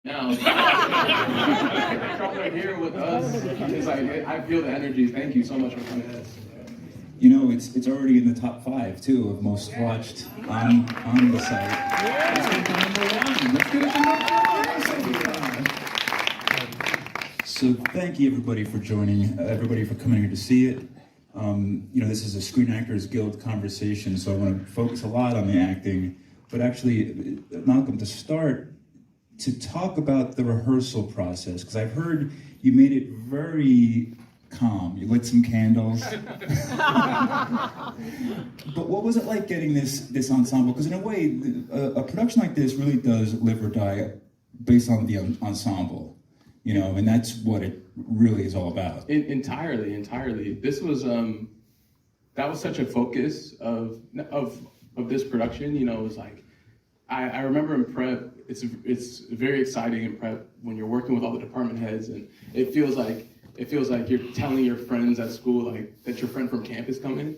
Now, right here with us, it's like, I feel the energy. Thank you so much for coming. You know, it's already in the top 5 too of most watched on the site. Let's get to number 1. Let's get it to number 1. So thank you everybody for joining, everybody for coming here to see it. You know, this is a Screen Actors Guild conversation, so I want to focus a lot on the acting. But actually, Malcolm, to start, to talk about the rehearsal process, because I've heard you made it very calm. You lit some candles. But what was it like getting this ensemble? Because in a way, a production like this really does live or die based on the ensemble, you know, and that's what it really is all about. Entirely. This was that was such a focus of this production. You know, it was like I remember in prep, it's very exciting in prep when you're working with all the department heads, and it feels like you're telling your friends at school like that your friend from camp is coming.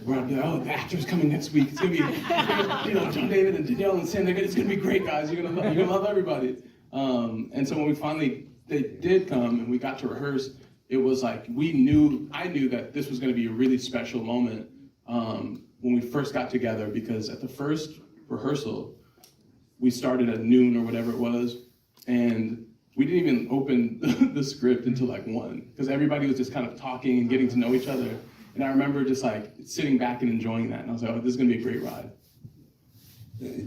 Where I'd be like, oh, the actor's coming next week. It's gonna be, you know, John David and Danielle and Sam. It's gonna be great, guys. You're gonna love everybody. And so when they did come and we got to rehearse, it was like I knew that this was gonna be a really special moment when we first got together, because at the first rehearsal, we started at noon or whatever it was, and we didn't even open the script until like 1, because everybody was just kind of talking and getting to know each other. And I remember just like sitting back and enjoying that. And I was like, oh, this is gonna be a great ride.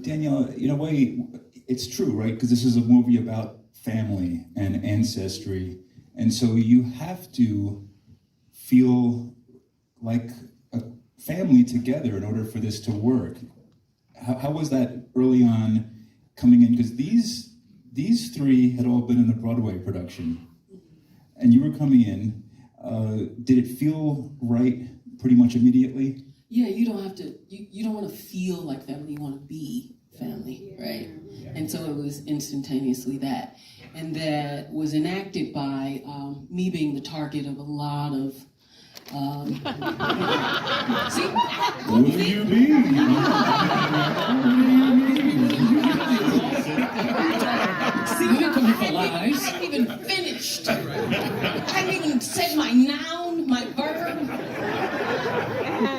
Danielle, in a way, it's true, right? Because this is a movie about family and ancestry. And so you have to feel like a family together in order for this to work. How was that early on coming in? Because these 3 had all been in the Broadway production, and you were coming in. Did it feel right pretty much immediately? Yeah, you don't have to, you don't want to feel like family, you want to be family, right? Yeah. And so it was instantaneously that. And that was enacted by me being the target of a lot of see? What do you mean? See, I haven't even finished. I haven't even said my noun, my verb.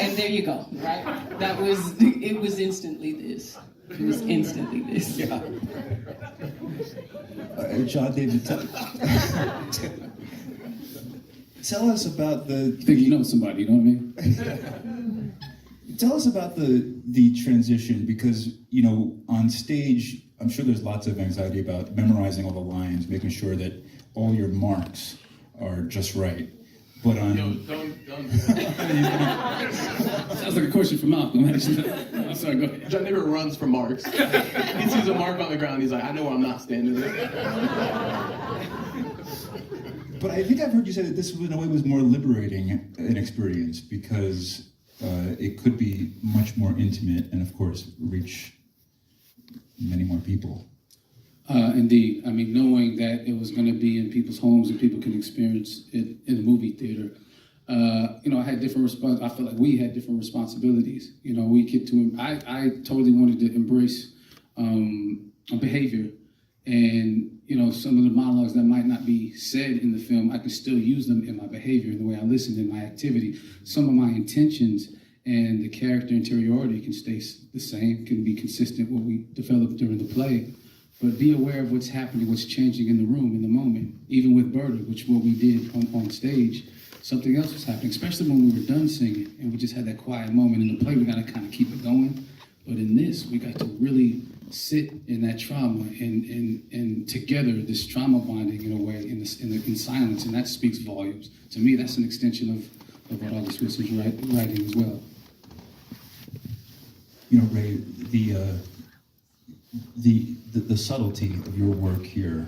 And there you go, right? It was instantly this. It was instantly this. Yeah. John David, tell us about the... I think you know somebody, you know what I mean? Tell us about the transition, because, you know, on stage, I'm sure there's lots of anxiety about memorizing all the lines, making sure that all your marks are just right. But on... Don't. Sounds like a question for Malcolm, actually. I'm sorry, go ahead. John David runs for marks. He sees a mark on the ground, he's like, I know where I'm not standing there. But I think I've heard you say that this, in a way, was more liberating an experience, because it could be much more intimate and, of course, reach many more people. Indeed. I mean, knowing that it was going to be in people's homes and people can experience it in the movie theater, you know, I had different I feel like we had different responsibilities. You know, I totally wanted to embrace a behavior, and, you know, some of the monologues that might not be said in the film, I could still use them in my behavior, in the way I listen, in my activity. Some of my intentions and the character interiority can stay the same, can be consistent with what we developed during the play. But be aware of what's happening, what's changing in the room, in the moment. Even with Berta, which what we did on stage, something else was happening, especially when we were done singing and we just had that quiet moment in the play. We got to kind of keep it going. But in this, we got to really sit in that trauma and together, this trauma bonding in a way, in silence, and that speaks volumes. To me, that's an extension of what August Wilson's writing as well. You know, Ray, the subtlety of your work here,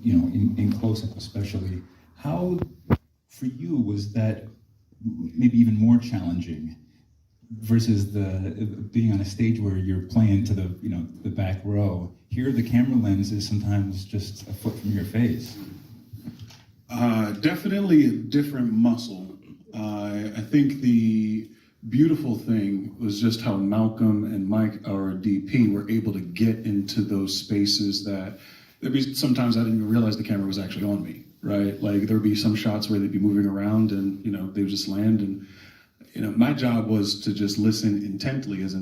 you know, in close-up especially, how for you was that maybe even more challenging versus the being on a stage where you're playing to the back row? Here, the camera lens is sometimes just a foot from your face. Definitely a different muscle. I think the beautiful thing was just how Malcolm and Mike, our DP, were able to get into those spaces that there'd be sometimes I didn't even realize the camera was actually on me, right? Like there'd be some shots where they'd be moving around and, they would just land. And, my job was to just listen intently as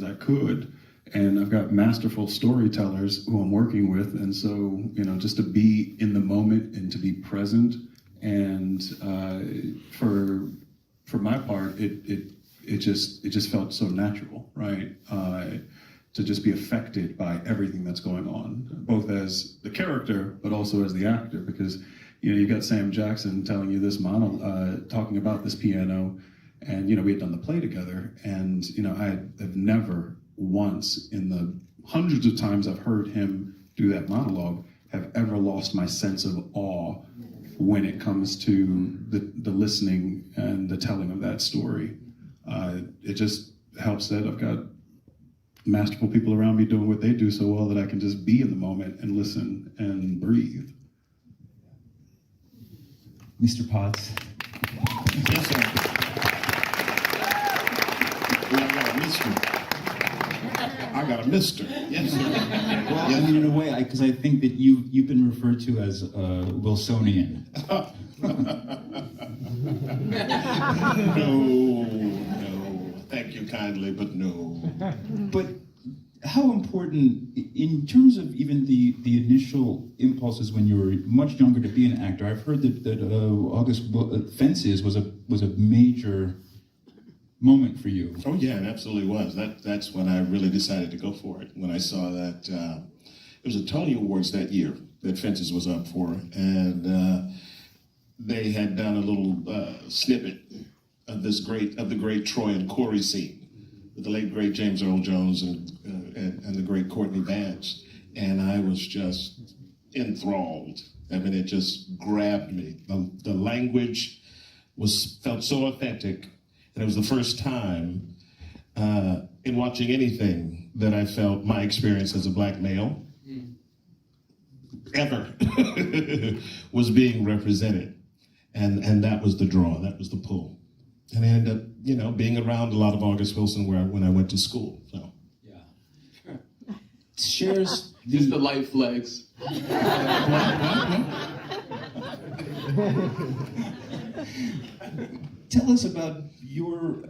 I could. And I've got masterful storytellers who I'm working with. And so, just to be in the moment and to be present. And for my part, it just felt so natural, right? To just be affected by everything that's going on, both as the character, but also as the actor, because, you got Sam Jackson telling you this talking about this piano, and, we had done the play together, and, I have never once in the hundreds of times I've heard him do that monologue have ever lost my sense of awe when it comes to the listening and the telling of that story. It just helps that I've got masterful people around me doing what they do so well that I can just be in the moment and listen and breathe. Mr. Potts. Yes, sir. I got a mister. Yes, sir. Well, I mean, in a way, because I think that you've been referred to as Wilsonian. No. Thank you kindly, but no. But how important, in terms of even the initial impulses when you were much younger to be an actor, I've heard that August Fences was a major moment for you. Oh yeah, it absolutely was. That's when I really decided to go for it. When I saw that it was a Tony Awards that year that Fences was up for, and they had done a little snippet of the great Troy and Corey scene with the late great James Earl Jones and the great Courtney Vance, and I was just enthralled. I mean, it just grabbed me. The language felt so authentic. And it was the first time in watching anything that I felt my experience as a black male ever was being represented. And that was the draw, that was the pull. And I ended up, being around a lot of August Wilson when I went to school. So. Yeah. Shares Just the light flex. Tell us about your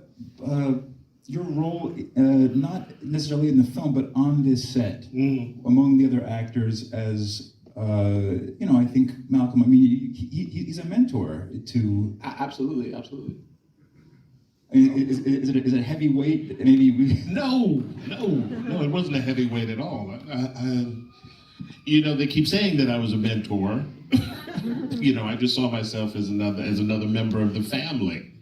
role, not necessarily in the film, but on this set, among the other actors. As I think Malcolm. I mean, he's a mentor to. Absolutely. Is it a heavy weight? Maybe. No, it wasn't a heavy weight at all. They keep saying that I was a mentor. I just saw myself as another member of the family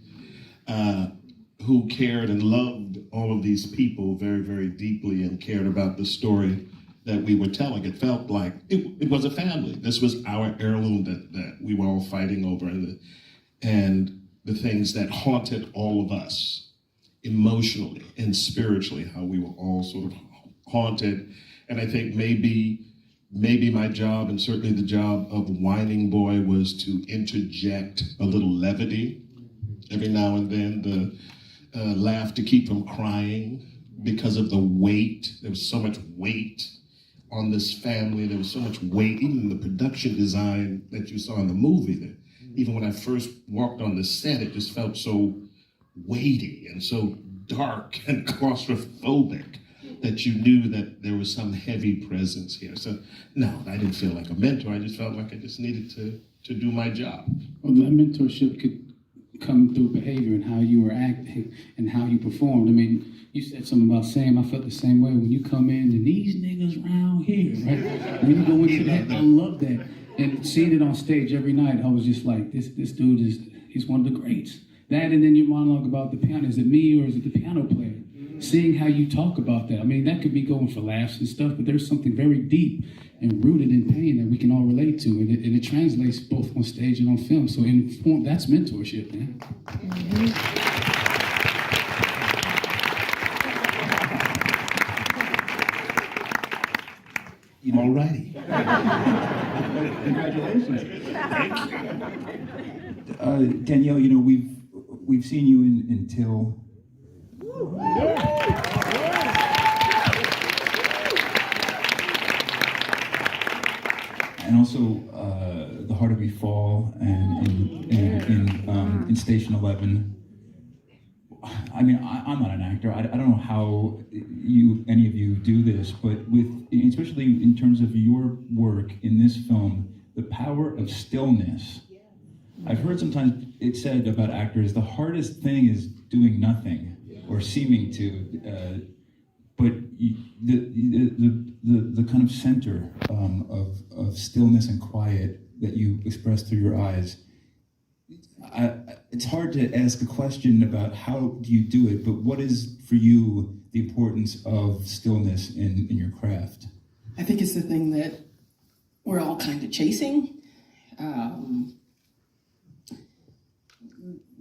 who cared and loved all of these people very, very deeply and cared about the story that we were telling. It felt like it was a family. This was our heirloom that we were all fighting over, and the things that haunted all of us emotionally and spiritually, how we were all sort of haunted. And I think maybe my job, and certainly the job of Whining Boy, was to interject a little levity every now and then, the laugh to keep from crying because of the weight. There was so much weight on this family. There was so much weight, even in the production design that you saw in the movie, that even when I first walked on the set, it just felt so weighty and so dark and claustrophobic that you knew that there was some heavy presence here. So no, I didn't feel like a mentor. I just felt like I just needed to do my job. Well, that mentorship could come through behavior and how you were acting and how you performed. I mean, you said something about Sam. I felt the same way when you come in and these niggas round here, right? When you go into that, I love that. And seeing it on stage every night, I was just like, this dude he's one of the greats. That, and then your monologue about the piano. Is it me or is it the piano player? Seeing how you talk about that. I mean, that could be going for laughs and stuff, but there's something very deep and rooted in pain that we can all relate to, and it translates both on stage and on film. So that's mentorship, man. All righty. Congratulations. Danielle, we've seen you in Till. and also The Harder We Fall, and in Station 11. I mean, I'm not an actor. I don't know how any of you do this, but especially in terms of your work in this film, the power of stillness. I've heard sometimes it said about actors, the hardest thing is doing nothing or seeming to, but the kind of center of stillness and quiet that you express through your eyes. It's hard to ask a question about how do you do it, but what is for you the importance of stillness in your craft? I think it's the thing that we're all kind of chasing.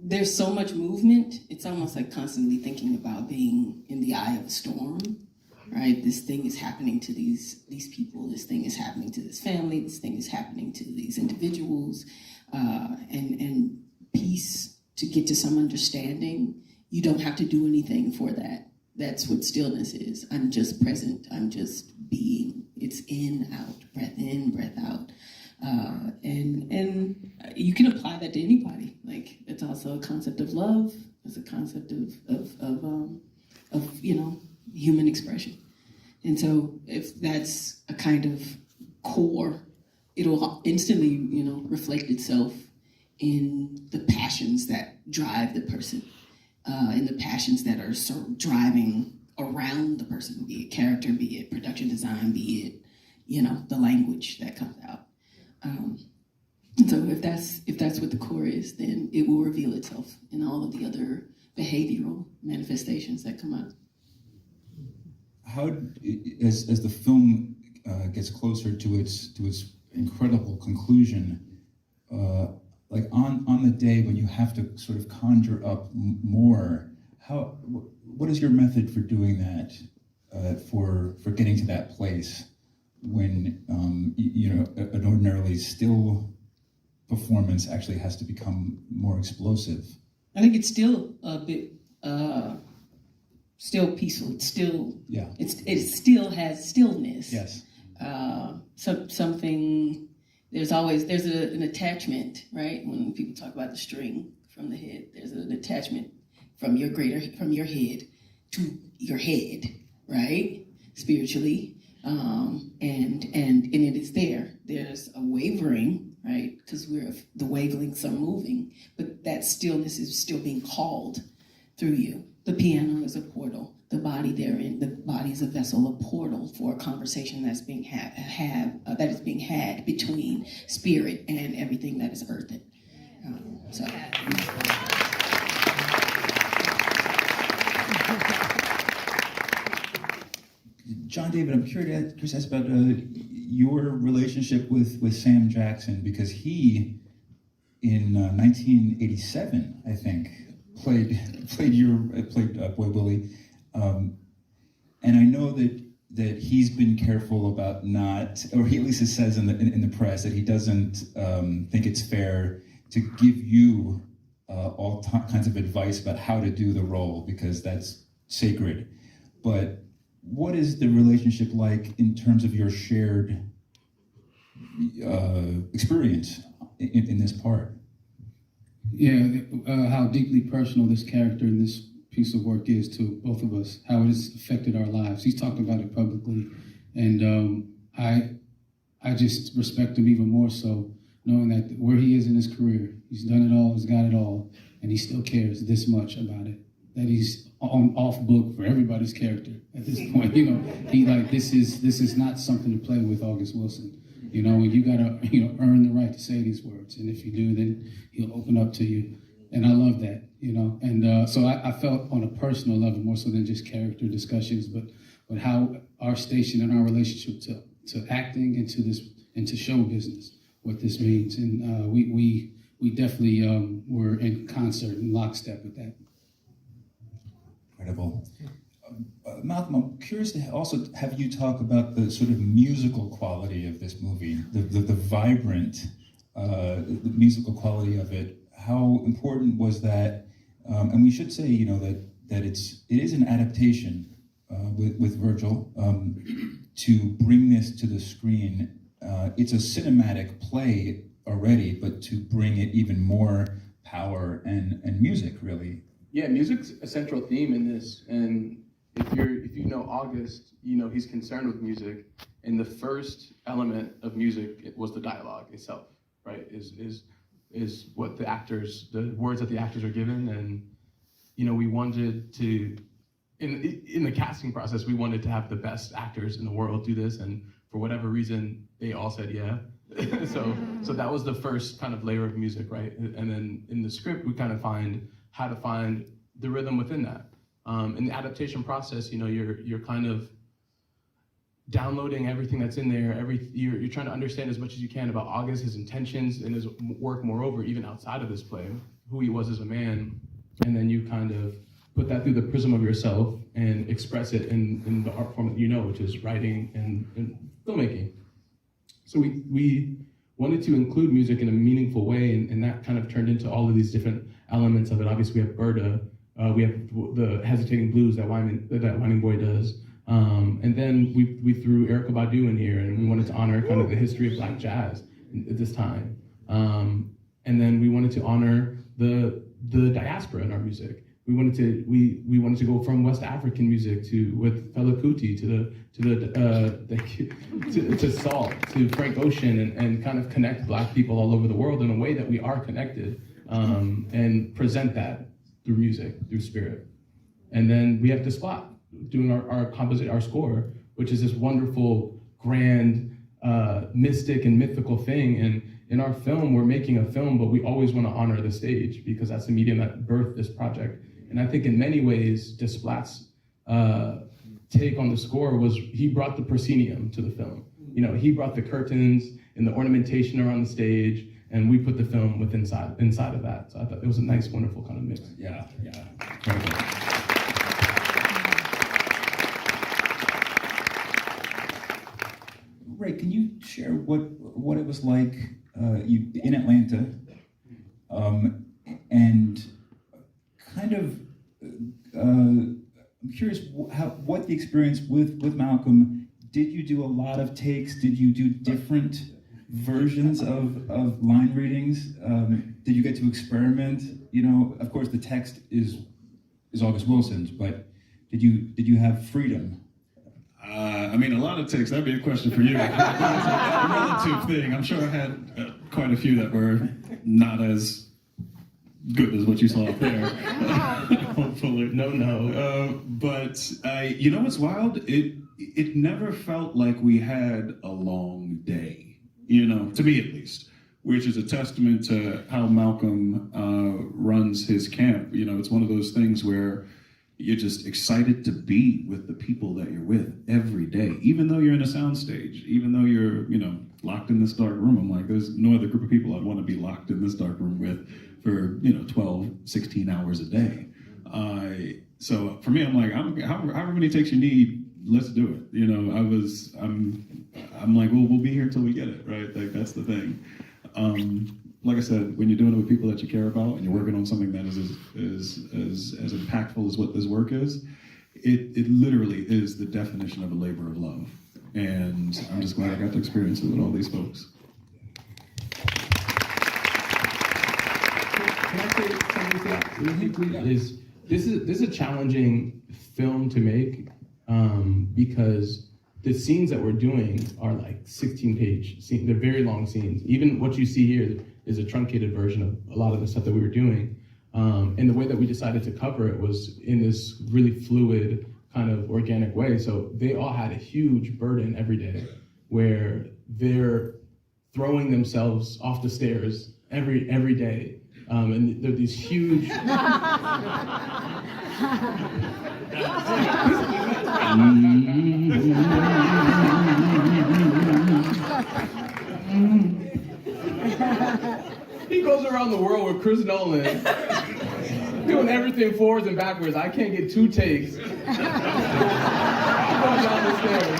There's so much movement. It's almost like constantly thinking about being in the eye of a storm, right? This thing is happening to these people. This thing is happening to this family. This thing is happening to these individuals. And peace, to get to some understanding, you don't have to do anything for that. That's what stillness is. I'm just present. I'm just being. It's in, out, breath in, breath out. And you can apply that to anybody. Like, it's also a concept of love. It's a concept of human expression. And so if that's a kind of core, it'll instantly, reflect itself in the passions that drive the person, in the passions that are sort of driving around the person, be it character, be it production design, be it, the language that comes out. And so if that's what the core is, then it will reveal itself in all of the other behavioral manifestations that come out. How, as the film gets closer to its incredible conclusion, like on the day when you have to sort of conjure up more, what is your method for doing that, for getting to that place when an ordinarily still performance actually has to become more explosive? I think it's still a bit still peaceful. It's still it still has stillness. Yes. Something. There's an attachment, right? When people talk about the string from the head, there's an attachment from your head to your head, right? Spiritually, and it is there. There's a wavering, right? Because the wavelengths are moving, but that stillness is still being called through you. The piano is a portal. The body therein, the body is a vessel, a portal for a conversation that's being that is being had between spirit and everything that is earthen. John David, I'm curious to ask about your relationship with Sam Jackson, because he, in 1987, I think, played Boy Willie, and I know that he's been careful about not, or he at least says in the press that he doesn't think it's fair to give you all kinds of advice about how to do the role, because that's sacred. But what is the relationship like in terms of your shared experience in this part? Yeah, how deeply personal this character in this piece of work is to both of us, how it has affected our lives. He's talked about it publicly, and I just respect him even more so, knowing that where he is in his career, he's done it all, he's got it all, and he still cares this much about it, that he's off book for everybody's character at this point. This is not something to play with, August Wilson. And you gotta earn the right to say these words, and if you do, then he'll open up to you. And I love that, And so I felt on a personal level, more so than just character discussions, but how our station and our relationship to acting and to show business, what this means. And we definitely were in concert and lockstep with that. Incredible. Malcolm, I'm curious to also have you talk about the sort of musical quality of this movie, the vibrant the musical quality of it. How important was that? And we should say, that it is an adaptation with Virgil to bring this to the screen. it's a cinematic play already, but to bring it even more power and music, really. Yeah, music's a central theme in this, and if you know August, you know he's concerned with music, and the first element of music was the dialogue itself, right? Is what the words that the actors are given, and you know we wanted to, in the casting process, we wanted to have the best actors in the world do this, and for whatever reason, they all said yeah. so that was the first kind of layer of music, right? And then in the script, we kind of find how to find the rhythm within that. In the adaptation process, you know, you're kind of downloading everything that's in there. You're trying to understand as much as you can about August, his intentions, and his work. Moreover, even outside of this play, who he was as a man, and then you kind of put that through the prism of yourself and express it in the art form that you know, which is writing and filmmaking. So we wanted to include music in a meaningful way, and that kind of turned into all of these different elements of it. Obviously, we have Berta, we have the hesitating blues that Whining Boy does, and then we threw Erykah Badu in here, and we wanted to honor kind of the history of Black jazz at this time, and then we wanted to honor the diaspora in our music. We wanted to go from West African music with Fela Kuti to Salt, to Frank Ocean, and kind of connect Black people all over the world in a way that we are connected, and present that through music, through spirit. And then we have Desplat doing our score, which is this wonderful, grand, mystic and mythical thing. And in our film, we're making a film, but we always want to honor the stage because that's the medium that birthed this project. And I think in many ways, Desplat's take on the score was he brought the proscenium to the film. You know, he brought the curtains and the ornamentation around the stage, and we put the film inside of that. So I thought it was a nice, wonderful kind of mix. Yeah. Ray, can you share what it was like in Atlanta, and kind of I'm curious what the experience with Malcolm. Did you do a lot of takes? Did you do different versions of line readings? Did you get to experiment? You know, of course, the text is August Wilson's, but did you have freedom? I mean, a lot of takes. That'd be a question for you. It's a relative thing. I'm sure I had quite a few that were not as good as what you saw up there. Hopefully, no. But you know what's wild? It never felt like we had a long day. You know, to me at least, which is a testament to how Malcolm runs his camp. You know, it's one of those things where you're just excited to be with the people that you're with every day, even though you're in a soundstage, even though you're, you know, locked in this dark room. I'm like, there's no other group of people I'd want to be locked in this dark room with for, you know, 12, 16 hours a day. So for me, I'm like, however many takes you need, let's do it. You know, I'm like, well, we'll be here till we get it, right? Like, that's the thing. Like I said, when you're doing it with people that you care about and you're working on something that is as impactful as what this work is, it literally is the definition of a labor of love. And I'm just glad I got to experience it with all these folks. Can I say something to that really quickly? This is a challenging film to make because the scenes that we're doing are like 16-page scenes. They're very long scenes. Even what you see here is a truncated version of a lot of the stuff that we were doing. And the way that we decided to cover it was in this really fluid, kind of organic way. So they all had a huge burden every day where they're throwing themselves off the stairs every day. And they're these huge... He goes around the world with Chris Nolan, doing everything forwards and backwards. I can't get 2 takes. Going down the stairs.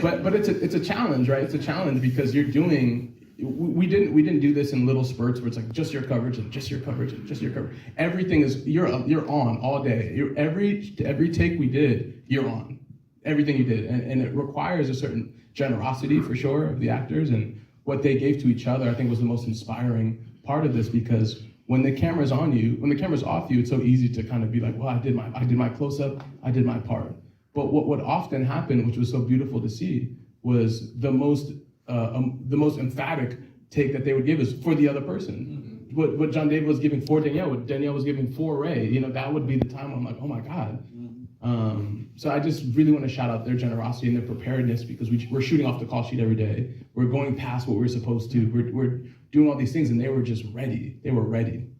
But it's a challenge, right? It's a challenge because you're doing we didn't do this in little spurts where it's like just your coverage and just your coverage and just your coverage. Everything is you're on all day. Every take we did, you're on. Everything you did, and it requires a certain generosity for sure of the actors, and what they gave to each other I think was the most inspiring part of this, because when the camera's on you, when the camera's off you, it's so easy to kind of be like, well, I did my close-up, I did my part. But what often happened, which was so beautiful to see, was the most emphatic take that they would give is for the other person. Mm-hmm. What John David was giving for Danielle, what Danielle was giving for Ray, that would be the time I'm like, oh my God. So I just really want to shout out their generosity and their preparedness, because we're shooting off the call sheet every day. We're going past what we're supposed to. We're doing all these things, and they were just ready. They were ready.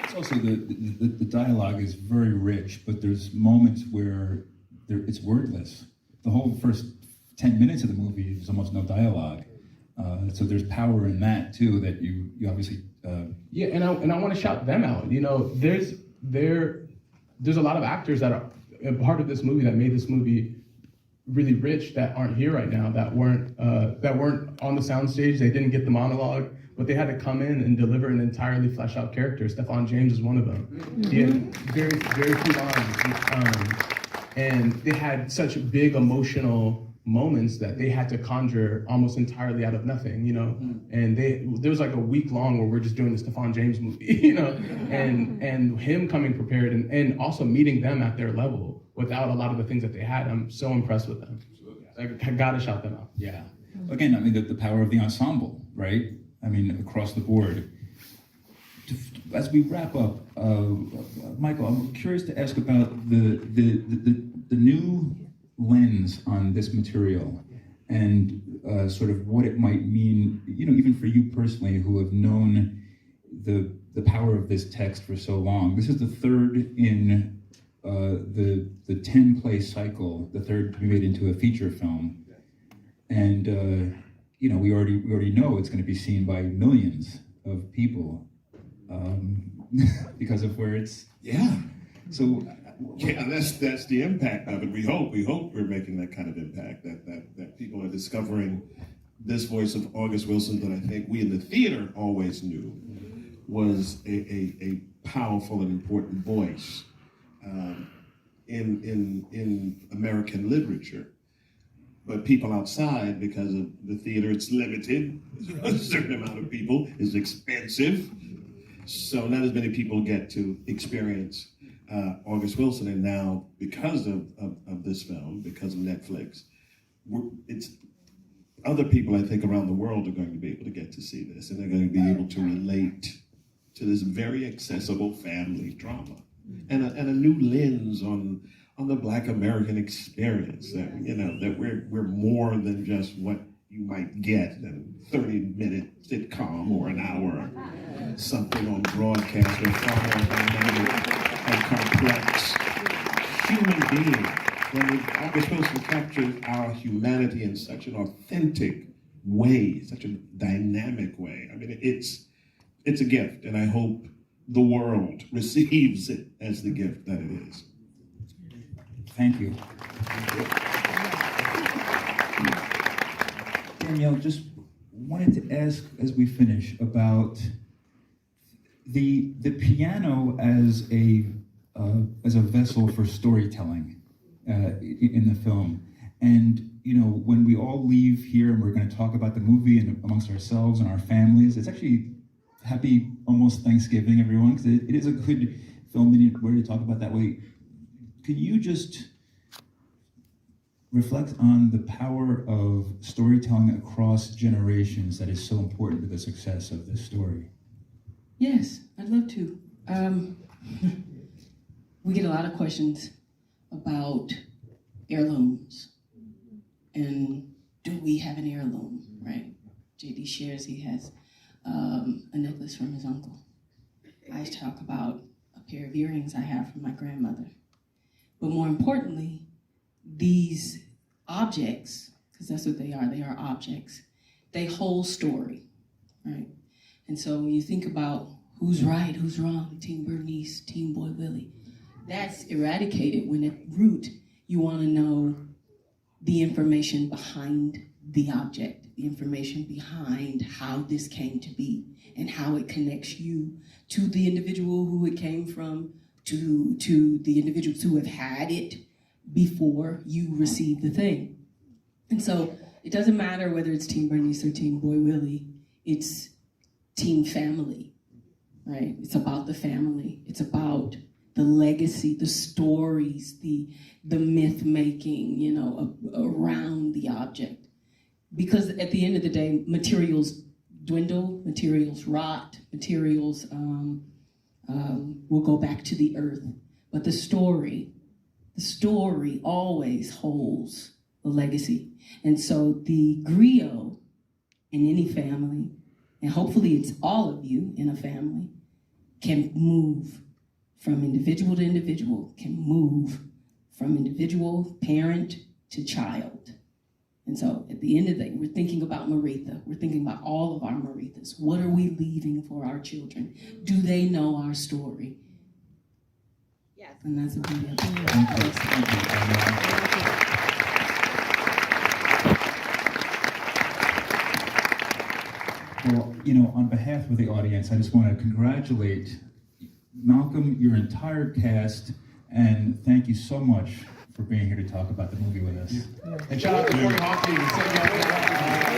It's also the dialogue is very rich, but there's moments where it's wordless. The whole first 10 minutes of the movie is almost no dialogue. So there's power in that too, that you obviously. Yeah, and I want to shout them out. There's a lot of actors that are a part of this movie that made this movie really rich that aren't here right now, that weren't on the soundstage. They didn't get the monologue, but they had to come in and deliver an entirely fleshed out character. Stephan James is one of them. Mm-hmm. He had very, very few lines, and they had such big emotional moments that they had to conjure almost entirely out of nothing, and there was like a week long where we're just doing the Stephan James movie, and him coming prepared and also meeting them at their level without a lot of the things that they had. I'm so impressed with them. I gotta shout them out. Yeah. Again, the power of the ensemble, right? Across the board. As we wrap up, Michael, I'm curious to ask about the new lens on this material, and sort of what it might mean, even for you personally, who have known the power of this text for so long. This is the third in the 10-play cycle, the third to be made into a feature film, and we already know it's going to be seen by millions of people because of where it's. Yeah. So. Yeah, that's the impact of it. We hope we're making that kind of impact, that people are discovering this voice of August Wilson that I think we in the theater always knew was a powerful and important voice in American literature. But people outside, because of the theater, it's limited. A certain amount of people, is expensive. So not as many people get to experience August Wilson, and now because of this film, because of Netflix, it's other people I think around the world are going to be able to get to see this, and they're going to be able to relate to this very accessible family drama, and a new lens on the Black American experience. That that we're more than just what you might get in a 30-minute sitcom or an hour something on broadcast. We're far more dynamic and complex human being. When August Wilson captures our humanity in such an authentic way, such a dynamic way. It's a gift, and I hope the world receives it as the gift that it is. Thank you. Danielle, just wanted to ask as we finish about the piano as a vessel for storytelling in the film. And when we all leave here and we're going to talk about the movie and amongst ourselves and our families, it's actually happy almost Thanksgiving, everyone, because it is a good film and we're to talk about that way. Can you just reflect on the power of storytelling across generations that is so important to the success of this story? Yes, I'd love to. We get a lot of questions about heirlooms, and do we have an heirloom, right? JD shares he has a necklace from his uncle. I talk about a pair of earrings I have from my grandmother. But more importantly, these objects, because that's what they are objects, they hold story, right? And so when you think about who's right, who's wrong, Team Berniece, Team Boy Willie, that's eradicated when at root You want to know the information behind the object, the information behind how this came to be, and how it connects you to the individual who it came from, to the individuals who have had it before you received the thing. And so it doesn't matter whether it's Team Berniece or Team Boy Willie, it's Team Family, right? It's about the family. It's about the legacy, the stories, the myth making, you know, around the object. Because at the end of the day, materials dwindle, materials rot, materials will go back to the earth. But the story always holds the legacy. And so the griot in any family, and hopefully it's all of you in a family, can move from individual to individual, can move from individual parent to child. And so at the end of the day, we're thinking about Maritha. We're thinking about all of our Marithas. What are we leaving for our children? Do they know our story? Yes. And that's a big Well, you know, on behalf of the audience, I just want to congratulate Malcolm, your entire cast, and thank you so much for being here to talk about the movie with us. And shout out to Corey Hawkins.